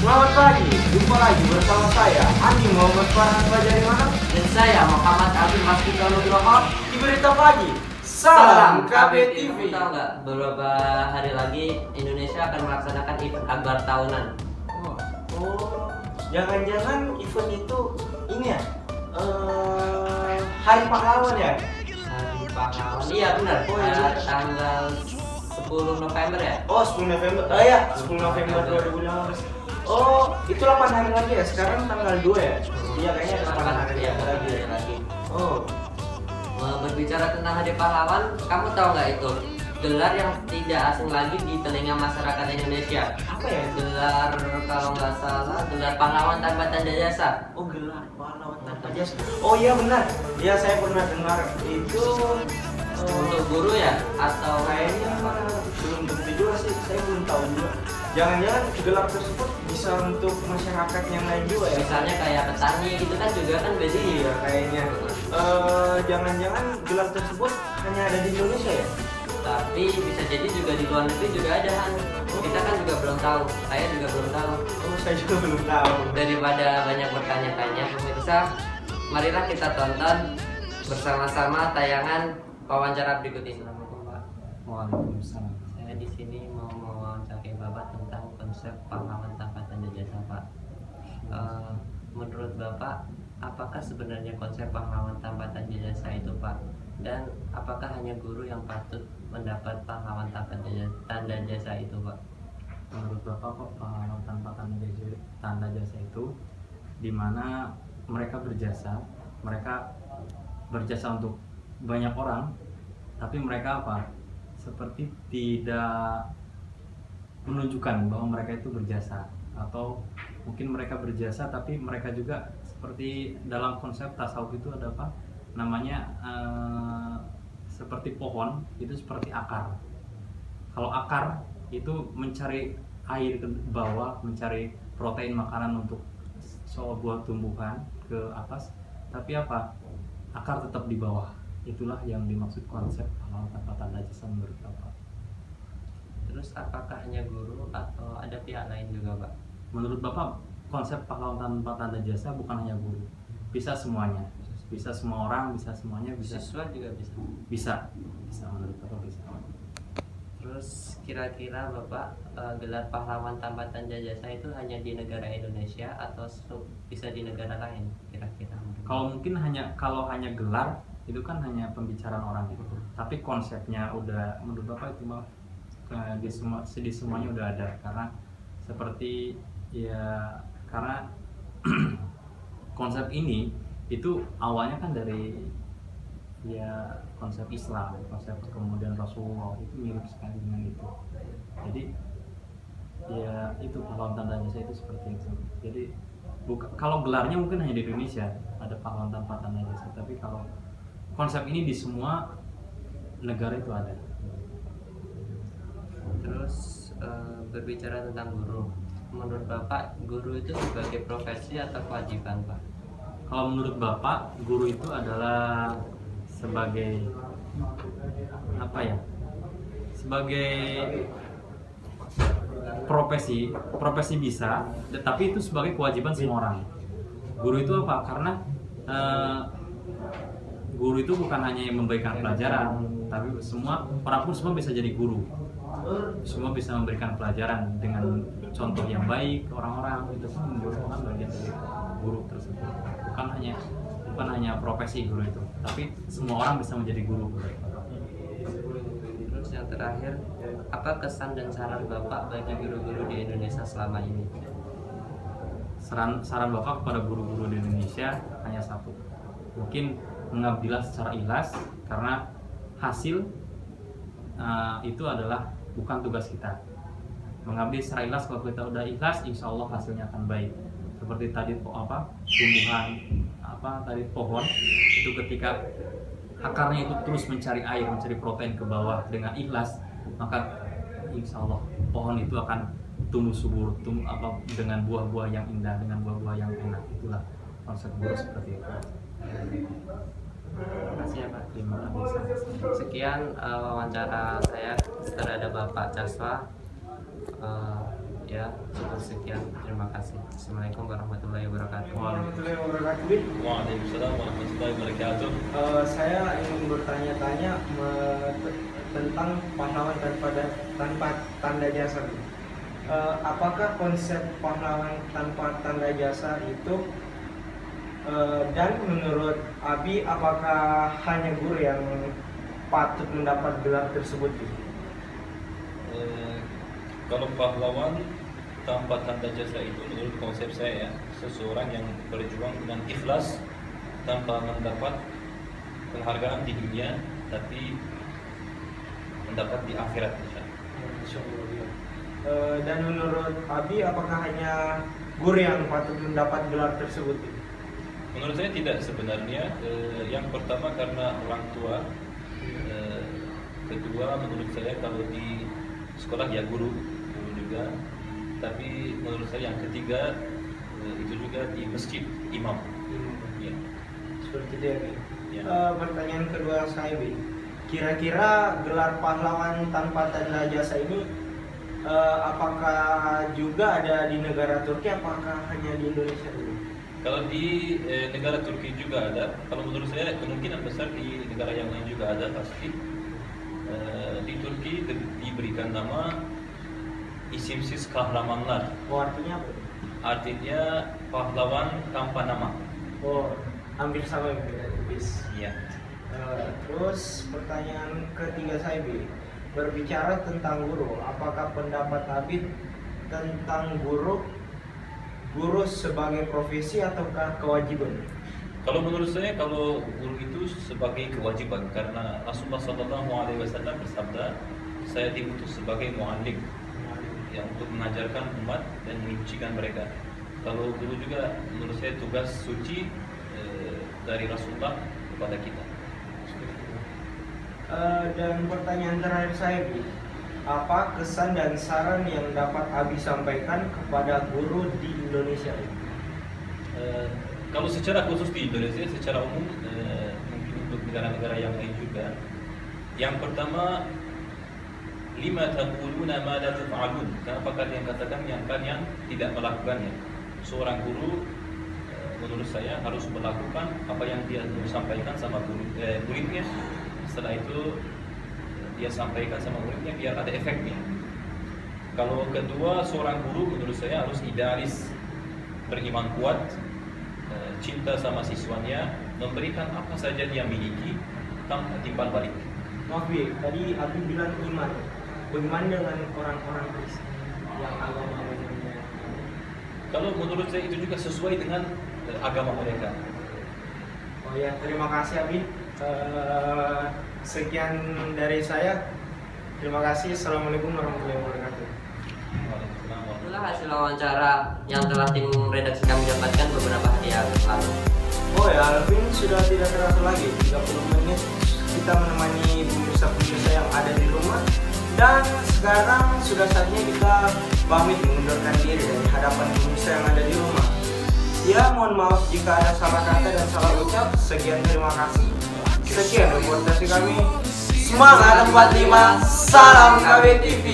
Selamat pagi, jumpa lagi bersama saya Andi Muhammad Farhan Bajarimana Dan saya Muhammad Abdul Masjid Nugroho di Berita Pagi. Salam KBTV. Tahu nggak, beberapa hari lagi Indonesia akan melaksanakan event Akbar tahunan. Oh, jangan-jangan event itu ini ya? Hari Pahlawan ya? Hari Pahlawan, iya benar. Oh, iya. Tanggal 10 November ya? Oh, 10 November. Oh ya, 10 November 2015. Oh, itu 8 hari lagi ya? Sekarang tanggal 2 ya? Iya, kayaknya ada 8 hari ya, lagi. Oh, berbicara tentang Hari Pahlawan, kamu tahu nggak itu gelar yang tidak asing lagi di telinga masyarakat Indonesia? apa ya? Gelar, kalau nggak salah, gelar pahlawan tanpa tanda jasa. Oh, gelar pahlawan tanpa jasa. Oh iya benar. Iya, saya pernah dengar itu Untuk guru ya? Atau kayaknya belum tentu juga sih. Saya belum tahu juga. Jangan-jangan gelar tersebut bisa untuk masyarakat yang lain juga ya? misalnya kayak petani gitu kan juga kan beda. Iya, kayaknya. Jangan-jangan gelar tersebut hanya ada di Indonesia ya? Tapi bisa jadi juga di luar negeri juga ada Han. Kita kan juga belum tahu. Saya juga belum tahu. Oh, saya juga belum tahu. Daripada banyak bertanya-tanya pemirsa, marilah kita tonton bersama-sama tayangan wawancara berikut ini. Assalamualaikum Pak. Waalaikumsalam. Saya di sini mau mewawancarai Bapak tentang konsep pahlawan tanpa tanda jasa Pak. Menurut Bapak, apakah sebenarnya konsep pahlawan tanpa tanda jasa itu Pak? Dan apakah hanya guru yang patut mendapat pahlawan tanpa tanda jasa itu Pak? Menurut Bapak kok pahlawan tanpa tanda jasa itu dimana mereka berjasa untuk banyak orang, tapi mereka apa? Seperti tidak menunjukkan bahwa mereka itu berjasa, atau mungkin mereka berjasa tapi mereka juga seperti dalam konsep tasawuf itu ada apa? Namanya seperti pohon itu seperti akar. Kalau akar itu mencari air ke bawah, mencari protein makanan untuk sebuah tumbuhan ke atas, tapi apa? Akar tetap di bawah. Itulah yang dimaksud konsep pahlawan tanpa tanda jasa menurut Bapak. Terus apakah hanya guru atau ada pihak lain juga Pak? Menurut Bapak, konsep pahlawan tanpa tanda jasa bukan hanya guru, bisa semuanya, bisa semua orang, bisa semuanya, bisa. Siswa juga bisa. Bisa menurut Bapak bisa. Terus kira-kira Bapak, gelar pahlawan tanpa tanda jasa itu hanya di negara Indonesia atau bisa di negara lain kira-kira? Kalau hanya gelar itu kan hanya pembicaraan orang gitu. Tapi konsepnya udah menurut Bapak itu mah di semuanya udah ada, karena seperti ya karena konsep ini itu awalnya kan dari ya konsep Islam, konsep kemudian Rasulullah itu mirip sekali dengan itu. Jadi ya itu pahlawan tanda jasa itu seperti itu. Jadi kalau gelarnya mungkin hanya di Indonesia ada pahlawan tanpa tanda jasa, tapi kalau konsep ini di semua negara itu ada. Terus berbicara tentang guru, menurut Bapak guru itu sebagai profesi atau kewajiban Pak? Kalau menurut Bapak, guru itu adalah sebagai apa ya? Sebagai profesi bisa, tetapi itu sebagai kewajiban semua orang. Guru itu apa? Karena guru itu bukan hanya yang memberikan pelajaran, tapi orang pun semua bisa jadi guru. Semua bisa memberikan pelajaran dengan contoh yang baik ke orang-orang. Itu pun merupakan bagian dari guru tersebut. Bukan hanya profesi guru itu, tapi semua orang bisa menjadi guru. Terus yang terakhir, apa kesan dan saran Bapak bagi guru-guru di Indonesia selama ini? Saran Bapak kepada guru-guru di Indonesia hanya satu, mungkin mengabdilah secara ikhlas, karena hasil itu adalah bukan tugas kita. Mengabdi secara ikhlas, kalau kita udah ikhlas, insya Allah hasilnya akan baik. Seperti tadi tumbuhan pohon itu ketika akarnya itu terus mencari air, mencari protein ke bawah dengan ikhlas, maka insya Allah pohon itu akan tumbuh subur, dengan buah-buah yang indah, dengan buah-buah yang enak. Itulah konsep guru seperti itu. Terima kasih ya Pak. Terima kasih. Sekian wawancara saya terhadap Bapak Caswa. Ya, cukup sekian. Terima kasih. Assalamualaikum warahmatullahi wabarakatuh. Warahmatullahi wabarakatuh. Waalaikumsalam warahmatullahi wabarakatuh. Saya ingin bertanya-tanya tentang pahlawan tanpa tanda jasa. Apakah konsep pahlawan tanpa tanda jasa itu dan menurut Abi apakah hanya guru yang patut mendapat gelar tersebut? Kalau pahlawan tanpa tanda jasa itu menurut konsep saya seseorang yang berjuang dengan ikhlas tanpa mendapat penghargaan di dunia tapi mendapat di akhirat. Dan menurut Abi apakah hanya guru yang patut mendapat gelar tersebut? Menurut saya tidak sebenarnya. Yang pertama karena orang tua, kedua menurut saya kalau di sekolah ya guru juga, tapi menurut saya yang ketiga itu juga di masjid imam. Ya. Seperti itu ya, Bi. Ya. Pertanyaan kedua saya, Bi. Kira-kira gelar pahlawan tanpa tanda jasa ini apakah juga ada di negara Turki, apakah hanya di Indonesia dulu? Kalau di negara Turki juga ada. Kalau menurut saya kemungkinan besar di negara yang lain juga ada pasti. Di Turki diberikan nama isimsiz kahramanlar. Oh, artinya apa? Artinya pahlawan tanpa nama. Oh, hampir sama dengan bis. Iya. Terus pertanyaan ketiga saya, Bi. Berbicara tentang guru, apakah pendapat Abi tentang guru sebagai profesi ataukah kewajiban? Kalau menurut saya, kalau guru itu sebagai kewajiban karena Rasulullah SAW bersabda, saya diutus sebagai muallim yang untuk mengajarkan umat dan menyucikan mereka. Kalau guru juga menurut saya tugas suci dari Rasulullah kepada kita. Dan pertanyaan terakhir saya, Bi, apa kesan dan saran yang dapat Abi sampaikan kepada guru di Indonesia? Kalau secara khusus di Indonesia, secara umum mungkin untuk negara-negara yang lain juga. Yang pertama, lima taquluna ma la taf'alun. Kenapa kalian katakan yang kalian tidak melakukannya? Seorang guru menurut saya harus melakukan apa yang dia sampaikan sama muridnya. Setelah itu dia sampaikan sama muridnya biar ada efeknya. Kalau kedua, seorang guru menurut saya harus idealis, beriman kuat, cinta sama siswanya, memberikan apa saja dia miliki tanpa timbal balik. Maaf, Bi, tadi Abi bilang iman. Bagaimana dengan orang-orang Kristen yang agama-agamanya? Kalau menurut saya itu juga sesuai dengan agama mereka. Oh ya, terima kasih Abi. Sekian dari saya. Terima kasih. Assalamualaikum warahmatullahi wabarakatuh. Itulah hasil wawancara yang telah tim redaksi kami dapatkan beberapa hari yang lalu. Oh ya, Alvin, sudah tidak terasa lagi 30 menit kita menemani pemirsa-pemirsa yang ada di rumah. Dan sekarang sudah saatnya kita pamit mengundurkan diri dari hadapan pemirsa yang ada di rumah. Ya, mohon maaf jika ada salah kata dan salah ucap. Sekian, terima kasih. Sekian reportasi kami. Semangat 45, salam KBTV.